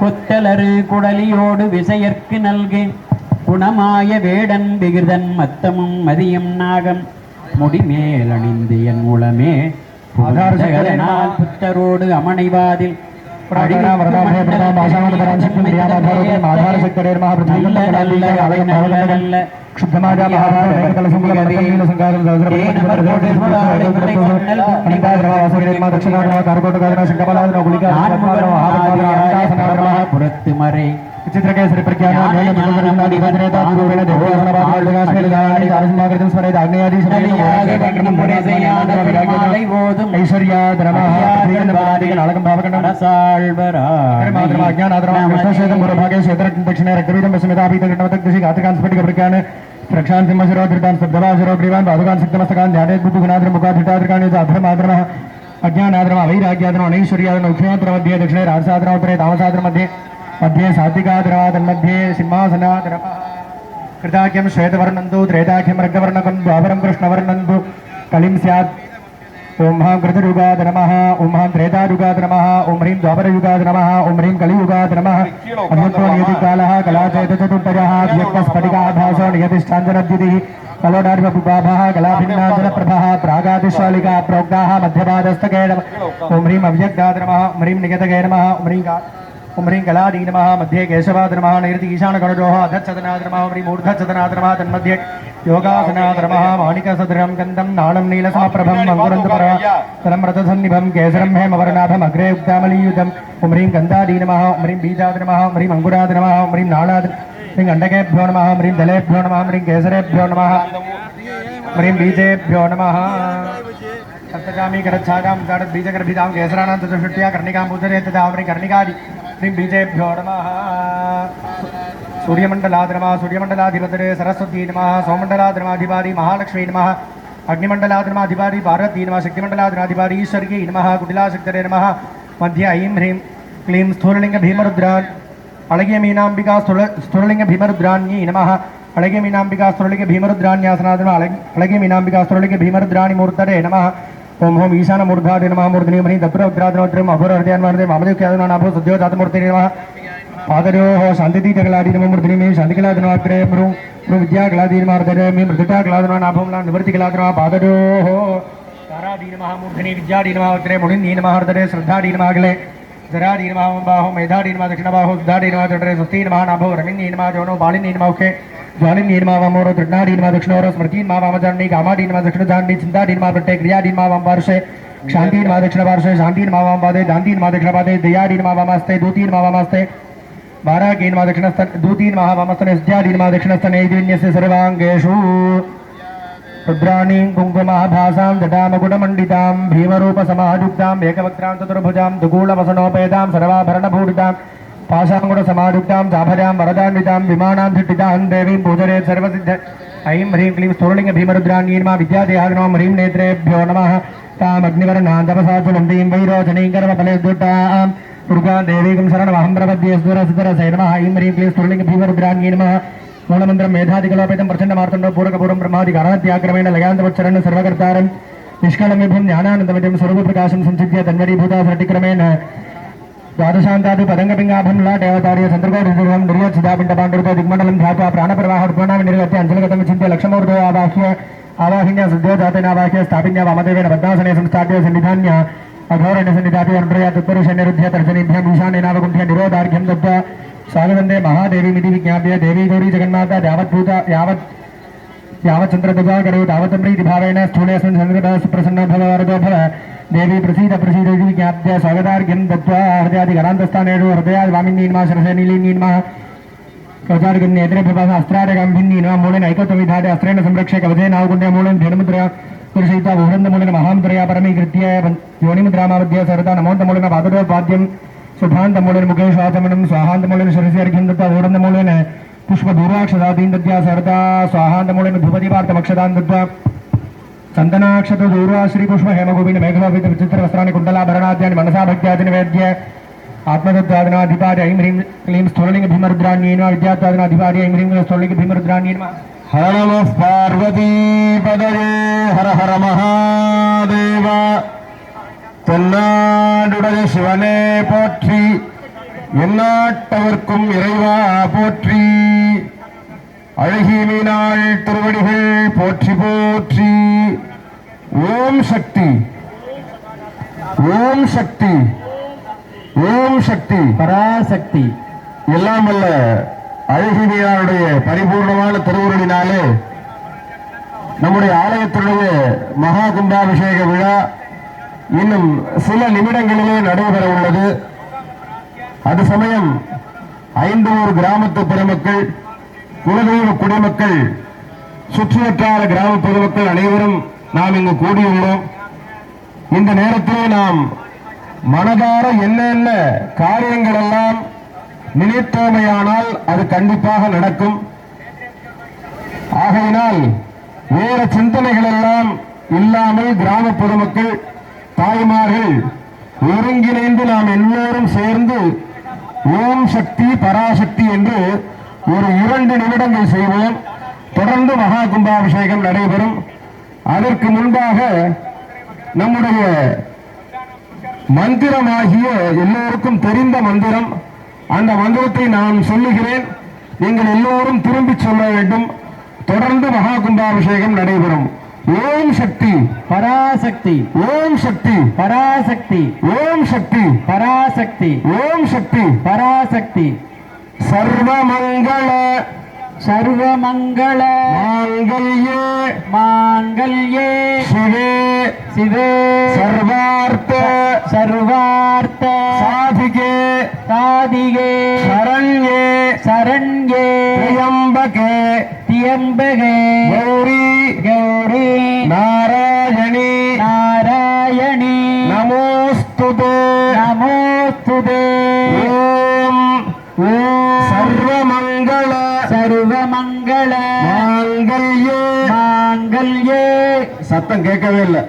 கொத்தலரு குடலியோடு விசையற்கு நல்கு குணமாய வேடன் விகிருதன் மத்தமும் மதியம் நாகம் முடிமேல் அணிந்து என் உளமே புகழ்ந்தகதனால் புத்தரோடு அமனைவாதில் புறத்து மறை चित्रकेसरी प्रख्यात दक्षिणे रक्तवीदं स्फटिकप्रख्यान् प्रक्षान् सिंहशिरो धृतान् शब्दवाशिरो ग्रीवान् पादुकान् सिक्तमस्तकान् ध्यानेत् बुद्धुघ्नाद्रं मुखाधिष्ठाद्रकाणि अधर्माद्रमः अज्ञानाद्रम अवैराग्याद्रम अनैश्वर्याद्रम उक्षयाद्रमध्ये दक्षिणे राजसाद्रम उत्तरे तामसाद्रम मध्ये सात्विकाद्रम तन्मध्ये सिंहासनाद्रम कृताख्यं श्वेतवर्णन्तु त्रेताख्यं रक्तवर्णकं द्वापरं कृष्णवर्णन्तु कलिं स्यात् ओं हां कृतयुगाद नमः ओं हां त्रेतायुगाद नमः ओं ह्रीं द्वापरयुगाद नमः ओं ह्रीं कलियुगाद नमः अद्भुतो नियतिकालः कलाचैतचतुर्तयः व्यक्तस्फटिकाभासो नियतिष्ठाञ्जनद्युतिः कलोडार्भपुपाभः कलाभिन्नाञ्जनप्रभः प्रागातिश्वालिका प्रोक्ताः मध्यपादस्तके नमः ओं ह्रीं अव्यक्ताद नमः ओं ह्रीं नियतगे नमः ओं ह्रीं कलादी नमः मध्ये केशवाद नमः नैरति ईशानगणजोः अधच्छदनाद नमः ओं ह्रीं ऊर्ध्वच्छदनाद नमः तन्मध्ये योगासनाद नमः माणिकसदृढं गन्धं नाणं नीलसमप्रभं अङ्कुरन्तपरं रथसन्निभं केसरं हेमवर्णाभम् अग्रे उक्तामलीयुतम् ओं ह्रीं गन्धादी नमः ओं ह्रीं बीजाद नमः ओं ह्रीं अङ्कुराद नमः ओं ह्रीं नालाद ह्रीं अण्डकेभ्यो नमः ओं ह्रीं दलेभ्यो नमः ओं ह्रीं केसरेभ्यो नमः ओं ह्रीं बीजेभ्यो नमः सप्तकामी करच्छादां कारत् बीजगर्भितां केसराणां चतुष्टया कर्णिकां पूजयेत् तथा ह्रीं कर्णिकादि ह्रीं बीजेभ्यो नमः सूर्यमंडलाद नमः सूर्यमंडलाधिपतये सरस्वती नमः सोममंडलाद नमाधिपारी महालक्ष्मी नमः अग्निमंडलाद नमाधिपारी पार्वती नमः शक्तिमंडलाद नमाधिपारी ईश्वर्यै नमः कुटिलाशक्तये नमः मध्ये ऐं ह्रीं क्लीं स्थूललिंग भीमरुद्रान् अळगिय मीनाम्बिका स्थूललिंग भीमरुद्राण्यै नमः अळगिय मीनाम्बिका स्थूललिंग भीमरुद्राण्यासनाद नमः अळगिय मीनाम्बिका स्थूललिंग भीमरुद्राणि मूर्तये नमः ओं होम ईशान मूर्धादे नमः मूर्धनि मणि दत्पुरउद्रादनोत्रम अभुरर्ध्यान्वर्धे वामदेवख्यादनाभो सद्योजातमूर्तिने नमः पादयोः शान्तिदीतकलादी नमः मूर्धनि मे शान्तिकलादनोत्रे मृ विद्याकलादी नमः अर्धरे मे मृदुटाकलादनाभों निवृत्तिकलादनः पादयोः नारादीन महामूर्धनि विद्यादीन महावत्रे मुनिन्दीन महार्दरे श्रद्धादीन महागले जरादीन महाबाहो मेधादीन महा दक्षिणबाहो सुधादीन महा जठरे सुस्तीन महानाभो रमिन्दीन महा जौनो बालिन्दीन मौखे ज्वालिन्दीन महा वामोरो दृढ्णादीन महा दक्षिणोरो स्मृतीन महा वामजान्नी कामादीन महा दक्षिणजान्नी चिन्तादीन महा प्रट्टे क्रियादीन महा वामपार्श्वे शान्तीन महा दक्षिणपार्श्वे शान्तीन महा वामपादे दान्तीन महा दक्षिणपादे दयादीन महा वामस्ते दूतीन महा वामस्ते बाराकीन महा दक्षिणस्थन दूतीन महा वामस्तने स्यादीन महा दक्षिणस्थने दिन्यस्य सर्वाङ्गेषु रुद्राणी कुङ्कुमाभासां जटामकुटमण्डितां भीमरूपसमायुक्तां एकवक्त्रां चतुर्भुजां दुगूलवसनोपेतां सर्वाभरणभूषितां पाशाङ्कुटसमायुक्तां चाभजां वरदान्वितां विमानां धिट्टितां देवीं पूजयेत् सर्वसिद्ध ऐं ह्रीं क्लीं स्तोलिङ्ग भीमरुद्राण्यीर्मा विद्यादेहादिनो ह्रीं नेत्रेभ्यो नमः तामग्निवर्णां तपसा चुलन्तीं वैरोचनीं कर्मफलेद्युतां दुर्गां देवीं शरणमहं प्रपद्ये सुरसिद्धरसे नमः ऐं ह्रीं क्लीं स्तोलिङ्ग भीमरुद्राण्यै नमः मूलमंत्रम मेधाधिकलोपेतम प्रचंड मार्तंड पूरकपूर्वम ब्रह्मादिकारात्याक्रमेण लयान्तवच्चरण सर्वकर्तारं निष्कलं विभुं ज्ञानानन्दमयं स्वरूपप्रकाशं संसिद्ध्य तन्वरीभूता सृष्टिक्रमेण द्वादशान्तादि पदङ्गपिङ्गाभं लाटेवतार्य चन्द्रकोटिर्गं निर्यच्छिदापिण्डपाण्डुतो दिग्मण्डलं ध्यात्वा प्राणप्रवाहर्पणामि निर्गत्य अञ्जलगतं विचिन्त्य लक्षमूर्धो आवाह्य सिद्धो जातेनावाह्य स्थापिन्य वामदेवेन पद्मासने संस्थाप्य सन्निधान्य अघोरेण सन्निधाप्य अनुप्रया तत्पुरुषेण निरुध्य तर्जनीभ्यं ईशानेनावगुण्ठ्य निरोधार्घ्यं दत्त्वा स्वागतंदे महादेवी विज्ञाप्य देवी गौरी जगन्माता यावत्भूता यावत् चंद्रध्वजा करो तावत् प्रीतिभावेन स्थूलेऽस्मिन् संस्कृतः सुप्रसन्नो भव वरदो भव देवी प्रसीद प्रसीद इति विज्ञाप्य स्वागतार्घ्यं दत्त्वा हृदयादिगणान्तस्थानेषु हृदयाद्वामिन्नीन्मा शिरसे नीलीन्नीन्मा कवचार्घ्यन्नेत्रे प्रभास अस्त्राडकं भिन्नीन्मा मूलेन ऐकत्वविधाते अस्त्रेण संरक्ष्य कवचेनावगुण्य मूलेन धेनुमुद्रया पुरुषयित्वा बहुरन्दमूलेन महामुद्रया परमीकृत्य योनिमुद्रामावद्य सरता नमोन्तमूलेन पादोपाद्यं शुभान्तमूलेन मुखे श्वासमनं स्वाहान्तमूलेन शिरसि अर्घ्यं दत्त्वा ऊर्ध्वमूलेन पुष्पदूर्वाक्षदादीन् दद्या सरता स्वाहान्तमूलेन धूपदीपार्थमक्षदान् दत्त्वा चन्दनाक्षत दूर्वा श्रीपुष्प हेमगोपीन मेघलोपित विचित्रवस्त्राणि कुण्डलाभरणाद्यानि मनसा भक्त्या निवेद्य आत्मतत्त्वादिनाधिपादि ऐं ह्रीं क्लीं स्थूललिङ्ग भीमरुद्राण्येन विद्यात्वादिनाधिपादि ऐं ह्रीं स्थूललिङ्ग भीमरुद्राण्येन हर नमः पार्वती पदये हर हर महादेव தென்னாடுடைய சிவனே போற்றி எந்நாட்டவர்க்கும் இறைவா போற்றி அழகிய மீனாள் திருவடிகள் போற்றி போற்றி ஓம் சக்தி ஓம் சக்தி ஓம் சக்தி பராசக்தி. எல்லாம் வல்ல அழகிய மீனாளுடைய பரிபூர்ணமான திருவுருளினாலே நம்முடைய ஆலயத்தினுடைய மகா கும்பாபிஷேக விழா இன்னும் சில நிமிடங்களிலே நடைபெற உள்ளது. அது சமயம் 5 ஊர் கிராமத்து பெருமக்கள், குலதெய்வ குடிமக்கள், சுற்றுவட்டார கிராம பொதுமக்கள் அனைவரும் நாம் இங்கு கூடியுள்ளோம். இந்த நேரத்திலே நாம் மனதார என்னென்ன காரியங்கள் எல்லாம் நினைத்தோமையானால் அது கண்டிப்பாக நடக்கும். ஆகையினால் வேற சிந்தனைகள் எல்லாம் இல்லாமல் கிராம பொதுமக்கள், தாய்மார்கள் ஒருங்கிணைந்து நாம் எல்லோரும் சேர்ந்து ஓம் சக்தி பராசக்தி என்று ஒரு 2 நிமிடங்கள் செய்வோம். தொடர்ந்து மகா கும்பாபிஷேகம் நடைபெறும். அதற்கு முன்பாக நம்முடைய மந்திரமாகிய எல்லோருக்கும் தெரிந்த மந்திரம், அந்த மந்திரத்தை நான் சொல்லுகிறேன், நீங்கள் எல்லோரும் திரும்பி சொல்ல வேண்டும். தொடர்ந்து மகா கும்பாபிஷேகம் நடைபெறும். ஓம் சக்தி பராசக்தி, ஓம் சக்தி பராசக்தி, ஓம் சக்தி பராசக்தி, ஓம் சக்தி பராசக்தி. சர்வமங்கள சர்வமங்கள மாங்கல்யே மாங்கல்யே சிவே சிவே சர்வார்த்த சர்வார்த்த சாதிகே சாதிகே சரண்யே சரண்யே திரியம்பகே தியம்பகே கௌரி கௌரி நாராயணி நாராயணி நமோஸ்துதே நமோஸ்துதே. ஓம் ஓம் சர்வமங்கள சர்வமங்கள மாங்கல்யே. மாங்கல்யே. சத்தம் கேட்கவே இல்லை,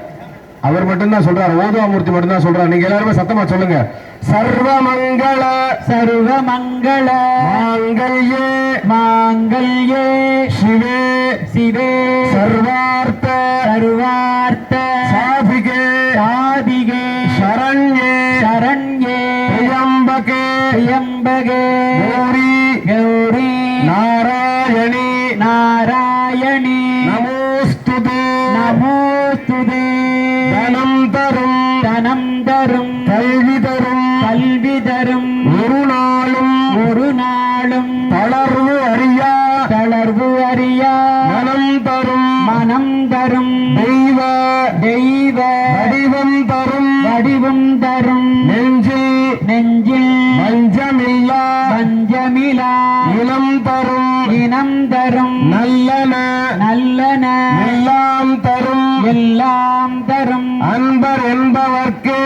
அவர் மட்டும்தான் சொல்றாரு, ஓதுவாமூர்த்தி மட்டும்தான் சொல்றாரு. நீங்க எல்லாருமே சத்தமா சொல்லுங்க. சர்வமங்கள சர்வமங்கள மாங்கல்யே மாங்கல்யே சிவே சிவே சர்வார்த்த சர்வார்த்த சாதிகே சாதிகே சரண்யே சரண்யே திரியம்பகே தியம்பகே கௌரி கௌரி நாராயணி நாராயணி நமோஸ்துதே நமோஸ்துதே. தரும் கல்வி தரும் கல்வி தரும் ஒரு நாளும் தளர்வு அறியா மனம் தரும் தெய்வ வடிவம் தரும் நெஞ்சில் வஞ்சமில்லா இனம் தரும் நல்லன எல்லாம் தரும் அன்பர் என்பவர்க்கு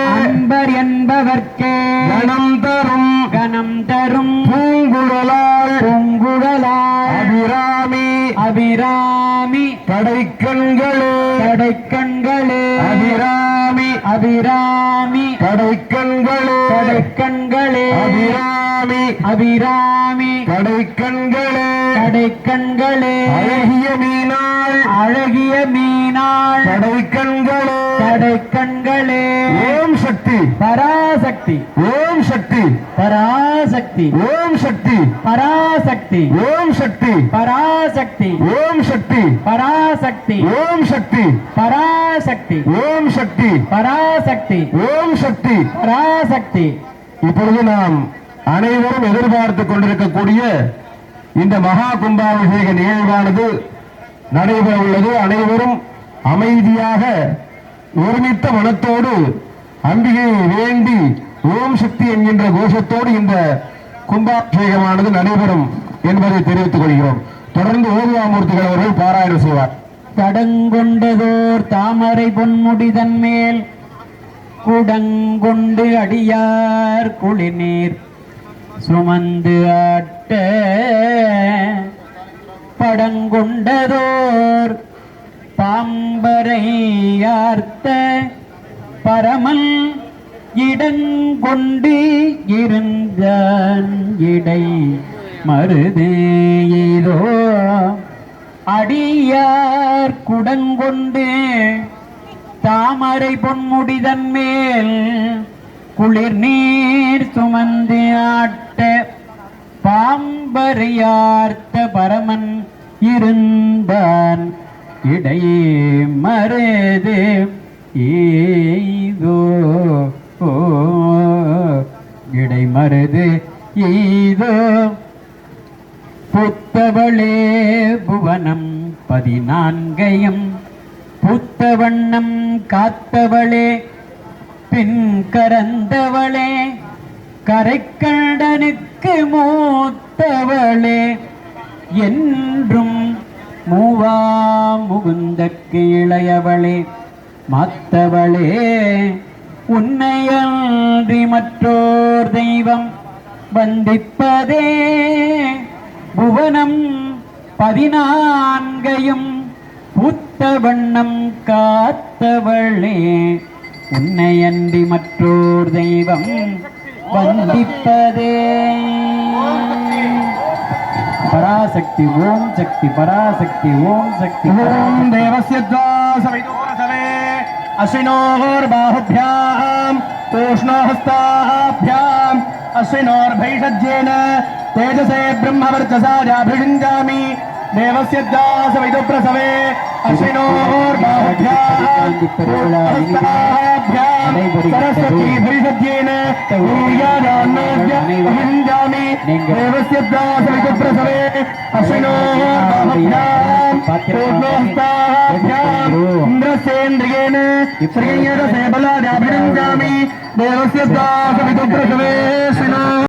கணம் தரும் பூங்குழலால் அபிராமி கடைக்கண்களே அபிராமி கடைக்கண்களே அபிராமி கடைக்கண்களே அழகிய மீனாள் கடைக்கண்களே ஓம் சக்தி பராசக்தி ஓம் சக்தி பராசக்தி ஓம் சக்தி பராசக்தி ஓம் சக்தி பராசக்தி ஓம் சக்தி பராசக்தி ஓம் சக்தி பராசக்தி ஓம் சக்தி பராசக்தி ஓம் சக்தி பராசக்தி. இப்பொழுது நாம் அனைவரும் எதிர்பார்த்துக் கொண்டிருக்கக்கூடிய இந்த மகா கும்பாபிஷேக நிகழ்வானது நடைபெற உள்ளது. அனைவரும் அமைதியாக ஒருமித்த மனத்தோடு அம்பிகையை வேண்டி ஓம் சக்தி என்கின்ற கோஷத்தோடு இந்த கும்பாபிஷேகமானது நடைபெறும் என்பதை தெரிவித்துக் கொள்கிறோம். தொடர்ந்து ஓதுவாமூர்த்திகள் அவர்கள் பாராயணம் செய்வார். தடங்கொண்டதோர் தாமரை பொன்முடிதன் மேல் குடங்கொண்டு அடியார் குளிநீர் சுமந்து ஆட்ட படங்கொண்டதோர் பாம்பரையார்த்த பரமல் இடங்கொண்டு இருந்தான் இடை மருது ஏதோ அடியார் குடங்கொண்டு தாமரை பொன்முடிதன் மேல் குளிர் நீர் சுமந்து ஆட்ட பாம்பரையார்த்த பரமன் இருந்தான் இடையே மருது ஏதோ இடை மருது ஏதோ புத்தவளே புவனம் 14 புத்த வண்ணம் காத்தவளே பின் கரந்தவளே கரைக்கண்டனுக்கு மூத்தவளே என்றும் மூவா முகுந்தக்கு இளையவளே மாத்தவளே உன்னையன்றி மற்றோர் தெய்வம் வந்திப்பதே புவனம் 14 புத்த வண்ணம் காத்தவளே உன்னையன்றி மற்றோர் தெய்வம் வந்திப்பதே. பராசக்தி ஓம் சக்தி பராசக்தி ஓம் சக்தி ஓம் தேவஸ்ய சவிதுரசவே அஸ்வினோர்பாஹுभ्याम् तूष्णहस्ताभ्याम् अश्विनोर्भैषज्येन तेजसे ब्रह्मवर्चसा जाभिषिञ्जामि देवस्य सविदुप्रसवे अश्विनोर्बाहुभ्याम् तूष्णहस्ताभ्याम् सरस्वती भैषज्येन ऊर्जाजान्नोऽभिषिञ्जामि देवस्य सविदुप्रसवे अश्विनोर्बाहुभ्याम् तूष्णहस्ताभ्याम् इन्द्रस्येन्द्रियेण श्रीयरसे बलाजाभिषिञ्जामि देवस्य सविदुप्रसवे